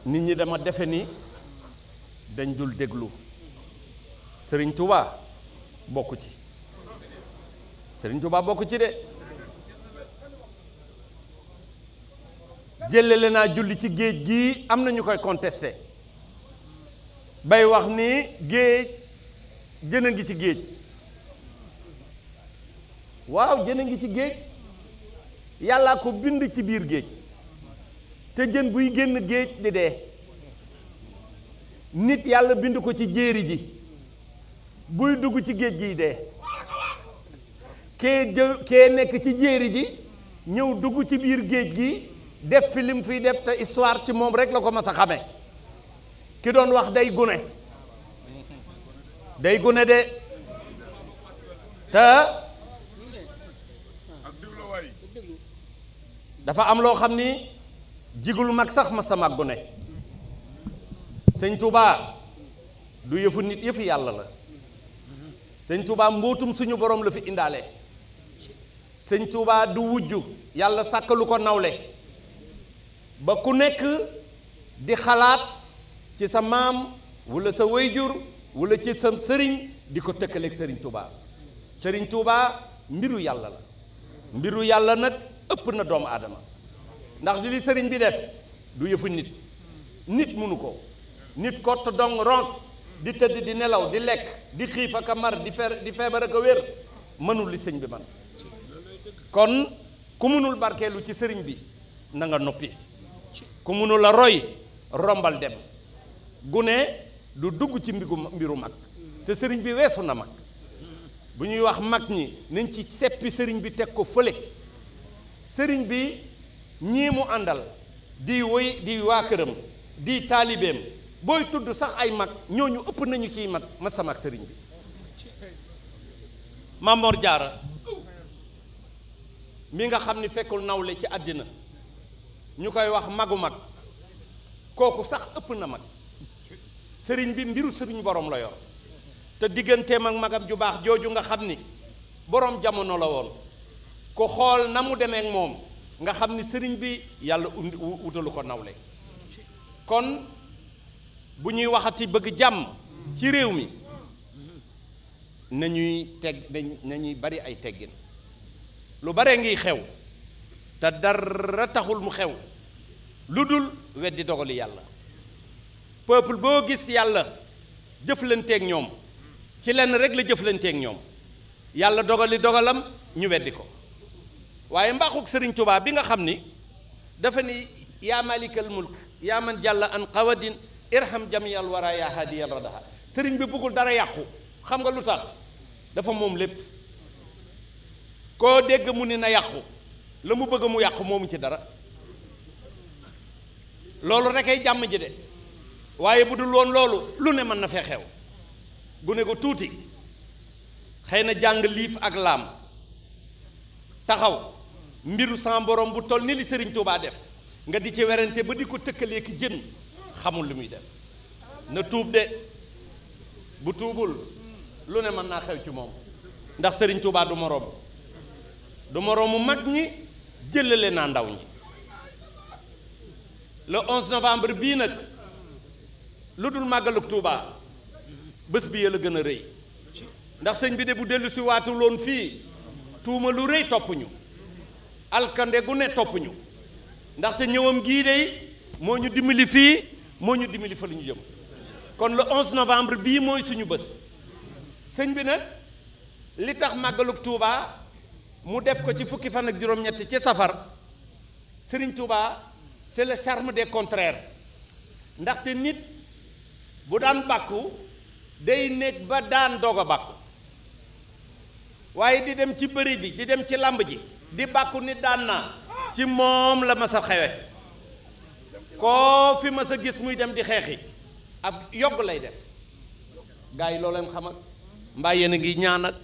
nit ñi dama defe ni dañ dul déglu Sëriñ Tuubaa bokk ci Sëriñ Tuubaa bokk ci de jëlale naa julli ci géej gi am na ñu koy contesté bay wax ni géej jën a ngi ci géej waaw jën a ngi ci géej yàllaa ko bind ci biir géej te jën buy génn géej di dee nit yàlla bind ko ci jéeri ji buy dugg ci géej giy dee kee nekk ci jéeri ji ñëw dugg ci biir géej gi def fi lim fiy def te histoire ci moom rek la ko mas a xame ki doon wax day gune de te dafa am loo xam ni jigul mag sax ma sa mag gune sëñ Touba du yëfu nit yëfi yàlla la sëñ Touba mbootum suñu borom la fi indaale sëñ Touba du wujju yàlla sàkkalu ko nawle ba ku nekk di xalaat ci sa maam wala sa wayjur wala ci sa sëriñ di ko tëkkaleeg sëriñ Touba sëriñ Touba mbiru yàlla la mbiru yàlla nag ëpp na doomu aadama ndax li sëriñ bi def du yëfu nit mënu ko nit kott dong ronk di tëdd di nelaw di lekk di xiif ak a mar di feebar ak a wér mënul li sëñ bi man kon ku mënul barkeelu ci sëriñ bi na nga noppi ku mënul a roy rombal dem gune du dugg ci mbiru mag te sëriñ bi weesu na mag bu ñuy wax mag ñi nañ ci seppi sëriñ bi teg ko fële sëriñ bi ñii mu àndal di woy di waa këram di taalibeem booy tudd sax ay mag ñooñu ëpp nañu ciy mag ma sama ak sëriñ bi Mamor Jaara mi nga xam ni fekkul nawle ci àddina ñu koy wax magu mag kooku sax ëpp na mag sëriñ bi mbiru sëriñ borom la yor te digganteem ak magam ju baax jooju nga xam ni borom jamono la woon ko xool na mu demee ak moom nga xam ni sëriñ bi yàlla wutalu ko nawle kon bu ñuy waxati bëgg jàmm ci réew mi nañuy bari ay teggin lu bare ngiy xew te dara taxul mu xew lu dul weddi dogali yàlla peuple boo gis yàlla jëflanteeg ñoom ci lenn rek la jëflanteeg ñoom yàlla dogali dogalam ñu weddi ko waaye mbaaxuk sëriñ Tuubaa bi nga xam ni dafa ni yaa malikal mulk yaa man jàlla an qawadin irham jamiyal wara yaa hadiyal radaha sëriñ bi bëggul dara yàqu xam nga lu tax dafa moom lépp koo dégg mu ni na yàqu la mu bëgg mu yàqu moomu ci dara loolu rek ay jàmm ji de waaye bu dul woon loolu lu ne mën na fee xew gune ko tuuti xëy na jàng liif ak laam taxaw mbiru sa borom bu toll ni li sëriñ Tuubaa def nga di ci werante ba di ko tëkkalee ki jën xamul li muy def na tuub de bu tuubul lu ne mën naa xew ci moom ndax sëriñ Tuubaa du moroom du moroomu mag ñi jëlale naa ndaw ñi le 11 novembre bii nag lu dul màggalug Tuubaa bés bi la gën a rëy ndax sëñ bi de bu dellu si waatuloon fii tuuma lu rëy topp ñu alkande gu ne topp ñu ndaxte ñëwam gii de moo ñu dimbali fii moo ñu dimbali fa lu ñu jëm kon le 11 novembre bii mooy suñu bés sëñ bi nag li tax màggalug Tuubaa mu def ko ci fukki fan ak juróom-ñett ci safar Sëriñ Tuubaa c'est le charme des contraires ndaxte nit bu daan bàkku day nekk ba daan doog a bàkku waaye di dem ci bëri bi di dem ci làmb ji di bàkku nit daan naa ci moom la ma sa xewe koo fi ma sa gis muy dem di xeexi ab yogg lay def gars yi loo leen xam ak mbaa yéen a ngi ñaan ak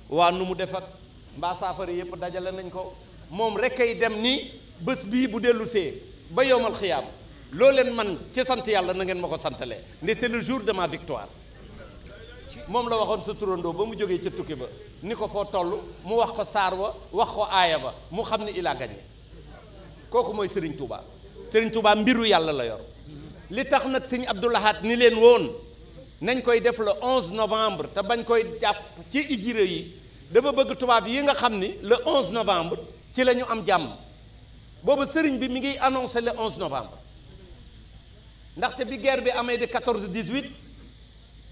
waa nu mu def ak mbaa saafara yëpp dajale nañ ko moom rek ay dem ni bés bii bu dellu see ba yowmal xiyaam loo leen man ci sant yàlla na ngeen ma ko santalee nde c'est le jour de ma victoire moom la waxoon sa turandoo ba mu jógee ca tukki ba ni ko foo toll mu wax ko saar wa wax ko aaya ba mu xam ne il a gagné kooku mooy Serigne Touba Serigne Touba mbiru yàlla la yor li tax nag sëñ Abdou Lahad ni leen woon nañ koy def le 11 novembre te bañ koy jàpp ci ijire yi dafa bëgg tubaab yi nga xam ni le 11 novembre ci la ñu am jàmm boobu sëriñ bi mi ngi annoncé le 11 novembre ndaxte bi guerre bi amee de 14-18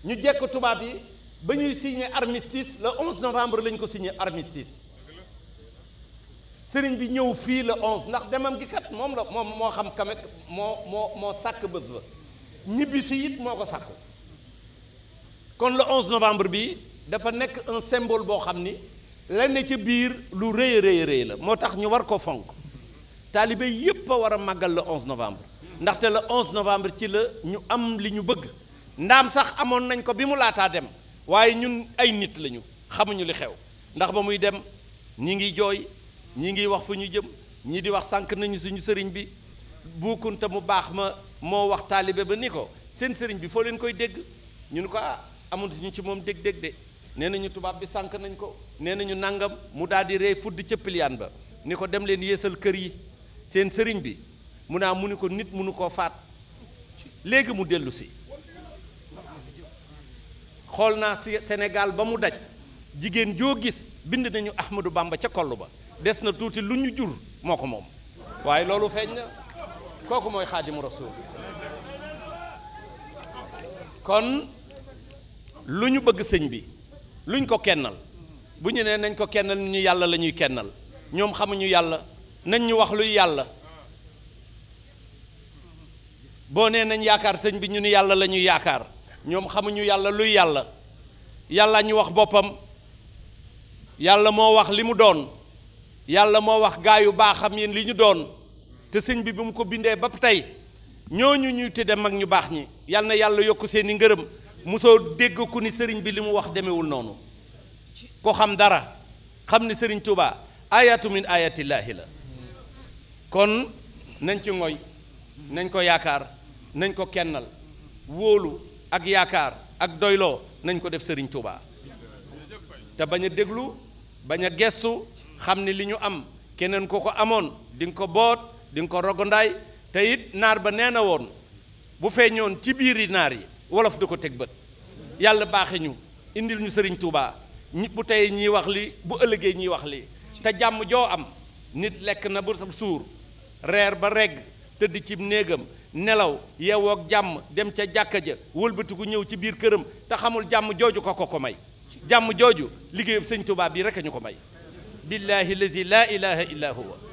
ñu jekk tubaab yi ba ñuy signé armistice le 11 novembre lañ ko signé armistice sëriñ bi ñëw fii le 11 ndax demam gi kat moom moo xam kamet moo sàkk bés ba ñibbi si it moo ko sàkku kon le 11 novembre bi dafa nekk un symbole boo xam ni la ne ca biir lu rëy a rëy la moo tax ñu war ko fonk taalibe yépp a war a màggal le 11 novembre ndaxte le 11 novembre ci la ñu am li ñu bëgg ndaam sax amoon nañ ko bi mu laataa dem waaye ñun ay nit lañu xamuñu li xew ndax ba muy dem ñi ngi jooy ñi ngi wax fu ñu jëm ñii di wax sànq nañu suñu sëriñ bi buukunte mu baax ma moo wax taalibe ba ni ko seen sëriñ bi foo leen koy dégg ñu ni ko amul suñu ci moom dégg-dégg de nee nañu tubaab bi sànq nañ ko nee nañu nangam mu daal di rey fudd ca piliyaan ba ni ko dem leen yeesal kër yi seen sëriñ bi mu naa mu ni ko nit mënu koo faat léegi mu dellu si xool naa si Sénégal ba mu daj jigéen joo gis bind nañu Ahmadou Bamba ca koll ba des na tuuti lu ñu jur moo ko moom waaye loolu feeñ na kooku mooy Xaadimu Rasuul kon lu ñu bëgg sëñ bi luñ ko kennal bu ñu nee nañ ko kennal ñu yàlla la ñuy kennal ñoom xamuñu yàlla nañ ñu wax luy yàlla boo nee nañ yaakaar sëñ bi ñu ni yàlla la ñuy yaakaar ñoom xamuñu yàlla luy yàlla yàlla ñu wax boppam yàlla moo wax li mu doon yàlla moo wax gaa yu baaxam yéen li ñu doon te sëñ bi mu ko bindee ba tey ñooñu ñuy tudde mag ñu baax ñi yal na yàlla yokk seeni ngërëm mosoo dégg ku ni sëriñ bi li mu wax demewul noonu ko xam dara xam ni sëriñ Touba ayatu min ayatillaahi la kon nañ ci ngoy nañ ko yaakaar nañ ko kennal wóolu ak yaakaar ak doyloo nañ ko def sëriñ Touba te bañ a déglu bañ a gestu xam ni li ñu am keneen ko amoon di nga ko boot di nga ko rogondaay te it naar ba nee na woon bu feeñoon ci biiri naar yi wolof du ko teg bët yàlla baaxe ñu indil ñu sëriñ Touba ñi bu tey ñiy wax li bu ëllëgee ñiy wax li te jàmm joo am nit lekk na ba suur reer ba regg tëdd ci néegam nelaw yeewoog jàmm dem ca jàkka ja wëlbatiku ñëw ci biir këram te xamul jàmm jooju ko may jàmm jooju liggéeyub sëñ Touba bii rek a ñu ko may billahi lazi la ilaha illa huwa